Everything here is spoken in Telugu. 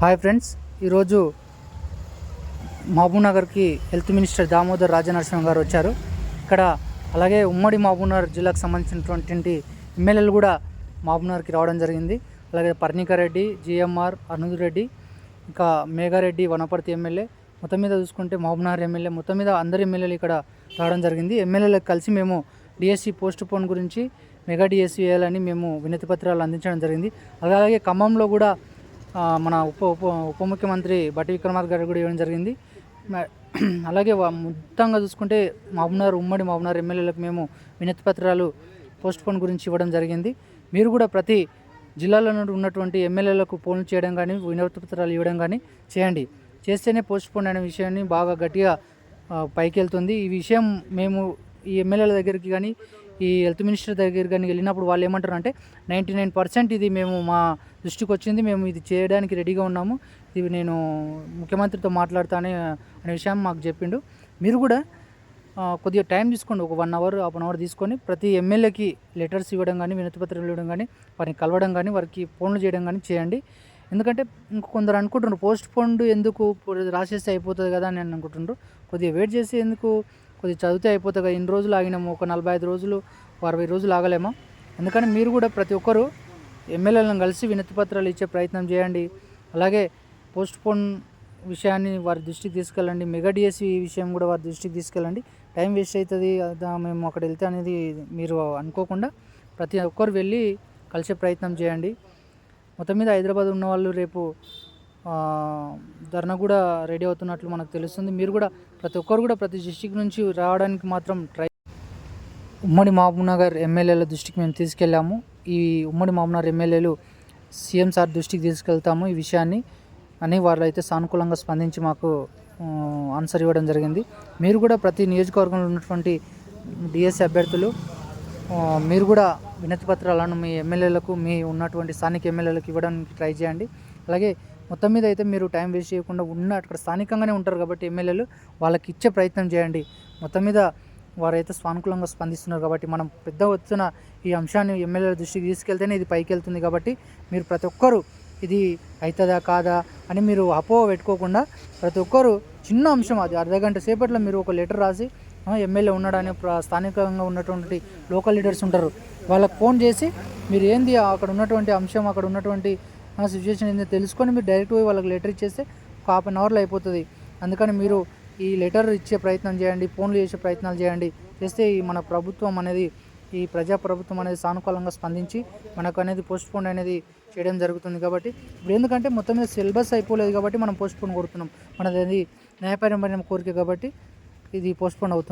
హాయ్ ఫ్రెండ్స్, ఈరోజు మహబూబ్నగర్కి హెల్త్ మినిస్టర్ దామోదర్ రాజనరసింహ గారు వచ్చారు. ఇక్కడ అలాగే ఉమ్మడి మహబూబ్నగర్ జిల్లాకు సంబంధించినటువంటి ఎమ్మెల్యేలు కూడా మహబూబ్నగర్కి రావడం జరిగింది. అలాగే పర్ణికారెడ్డి, జిఎంఆర్, అరుణ్ రెడ్డి, ఇంకా మేఘారెడ్డి వనపర్తి ఎమ్మెల్యే, మొత్తం మీద చూసుకుంటే మహబూబ్నగర్ ఎమ్మెల్యే, మొత్తం మీద అందరి ఎమ్మెల్యేలు ఇక్కడ రావడం జరిగింది. ఎమ్మెల్యేలకు కలిసి మేము డిఎస్సి పోస్ట్ పోన్ గురించి మెగా డిఎస్సి వేయాలని మేము వినతి పత్రాలు అందించడం జరిగింది. అలాగే ఖమ్మంలో కూడా మన ఉప ముఖ్యమంత్రి బట్టి విక్రమార్క గారు కూడా ఇవ్వడం జరిగింది. అలాగే మొత్తంగా చూసుకుంటే ఉమ్మడి మహబూబ్నగర్ ఎమ్మెల్యేలకు మేము వినతి పత్రాలు పోస్ట్ పోన్ గురించి ఇవ్వడం జరిగింది. మీరు కూడా ప్రతి జిల్లాలో నుండి ఉన్నటువంటి ఎమ్మెల్యేలకు ఫోన్లు చేయడం కానీ వినతి పత్రాలు ఇవ్వడం కానీ చేయండి. చేస్తేనే పోస్ట్ పోన్ అనే విషయాన్ని బాగా గట్టిగా పైకి వెళ్తుంది. ఈ విషయం మేము ఈ ఎమ్మెల్యేల దగ్గరికి కానీ ఈ హెల్త్ మినిస్టర్ దగ్గర కానీ వెళ్ళినప్పుడు వాళ్ళు ఏమంటారు అంటే 99% ఇది మేము మా దృష్టికి వచ్చింది, మేము ఇది చేయడానికి రెడీగా ఉన్నాము, ఇది నేను ముఖ్యమంత్రితో మాట్లాడతానే అనే విషయం మాకు చెప్పిండు. మీరు కూడా కొద్దిగా టైం తీసుకోండి, ఒక 1 అవర్ హాఫ్ అన్ అవర్ తీసుకొని ప్రతి ఎమ్మెల్యేకి లెటర్స్ ఇవ్వడం కానీ వినతిపత్రాలు ఇవ్వడం కానీ వారిని కలవడం కానీ వారికి ఫోన్లు చేయడం కానీ చేయండి. ఎందుకంటే కొందరు అనుకుంటున్నారు పోస్ట్ పోన్డ్ ఎందుకు రాసేస్తే అయిపోతుంది కదా అని అనుకుంటున్నారు. కొద్దిగా వెయిట్ చేసి ఎందుకు, కొద్దిగా చదివితే అయిపోతుంది కదా, ఇన్ని రోజులు ఆగినాము, ఒక 45 రోజులు 60 రోజులు ఆగలేమా? అందుకని మీరు కూడా ప్రతి ఒక్కరూ ఎమ్మెల్యేలను కలిసి వినతి పత్రాలు ఇచ్చే ప్రయత్నం చేయండి. అలాగే పోస్ట్ పోన్ విషయాన్ని వారి దృష్టికి తీసుకెళ్ళండి. మెగా డిఎస్సి విషయం కూడా వారి దృష్టికి తీసుకెళ్ళండి. టైం వేస్ట్ అవుతుంది మేము అక్కడ వెళ్తే అనేది మీరు అనుకోకుండా ప్రతి ఒక్కరు వెళ్ళి కలిసే ప్రయత్నం చేయండి. మొత్తం మీద హైదరాబాద్ ఉన్న వాళ్ళు రేపు ధర్నా కూడా రెడీ అవుతున్నట్లు మనకు తెలుస్తుంది. మీరు కూడా ప్రతి ఒక్కరు కూడా ప్రతి డిస్టిక్ నుంచి రావడానికి మాత్రం ఉమ్మడి మహబూబ్నగర్ ఎమ్మెల్యేల దృష్టికి మేము తీసుకెళ్ళాము. ఈ ఉమ్మడి మహబూబ్నగర్ ఎమ్మెల్యేలు సీఎం సార్ దృష్టికి తీసుకెళ్తాము ఈ విషయాన్ని అని వాళ్ళు అయితే సానుకూలంగా స్పందించి మాకు ఆన్సర్ ఇవ్వడం జరిగింది. మీరు కూడా ప్రతి నియోజకవర్గంలో ఉన్నటువంటి డిఎస్సి అభ్యర్థులు మీరు కూడా వినతి పత్రాలను మీ ఎమ్మెల్యేలకు, మీ ఉన్నటువంటి స్థానిక ఎమ్మెల్యేలకు ఇవ్వడానికి ట్రై చేయండి. అలాగే మొత్తం మీద అయితే మీరు టైం వేస్ట్ చేయకుండా అక్కడ స్థానికంగానే ఉంటారు కాబట్టి ఎమ్మెల్యేలు వాళ్ళకి ఇచ్చే ప్రయత్నం చేయండి. మొత్తం మీద వారైతే సానుకూలంగా స్పందిస్తున్నారు కాబట్టి మనం పెద్ద వచ్చిన ఈ అంశాన్ని ఎమ్మెల్యేల దృష్టికి తీసుకెళ్తేనే ఇది పైకి వెళ్తుంది. కాబట్టి మీరు ప్రతి ఒక్కరూ ఇది అవుతుందా కాదా అని మీరు అపోహ పెట్టుకోకుండా ప్రతి ఒక్కరు చిన్న అంశం, అది అర్ధగంట సేపట్లో మీరు ఒక లెటర్ రాసి ఎమ్మెల్యే ఉన్నాడని స్థానికంగా ఉన్నటువంటి లోకల్ లీడర్స్ ఉంటారు, వాళ్ళకి ఫోన్ చేసి మీరు ఏంది అక్కడ ఉన్నటువంటి అంశం, అక్కడ ఉన్నటువంటి సిచ్యువేషన్ ఏందో తెలుసుకొని మీరు డైరెక్ట్ పోయి వాళ్ళకి లెటర్ ఇచ్చేస్తే ఒక హాఫ్ అన్ అవర్లో అయిపోతుంది. అందుకని మీరు ఈ లెటర్ ఇచ్చే ప్రయత్నం చేయండి, ఫోన్లు చేసే ప్రయత్నాలు చేయండి. చేస్తే ఈ మన ప్రభుత్వం అనేది, ఈ ప్రజాప్రభుత్వం అనేది సానుకూలంగా స్పందించి మనకు అనేది పోస్ట్ పోన్ అనేది చేయడం జరుగుతుంది. కాబట్టి ఇప్పుడు ఎందుకంటే మొత్తం మీద సిలబస్ అయిపోలేదు కాబట్టి మనం పోస్ట్ పోన్ కొడుతున్నాం, మనది న్యాయపరమైన కోరిక కాబట్టి ఇది పోస్ట్ పోన్ అవుతుంది.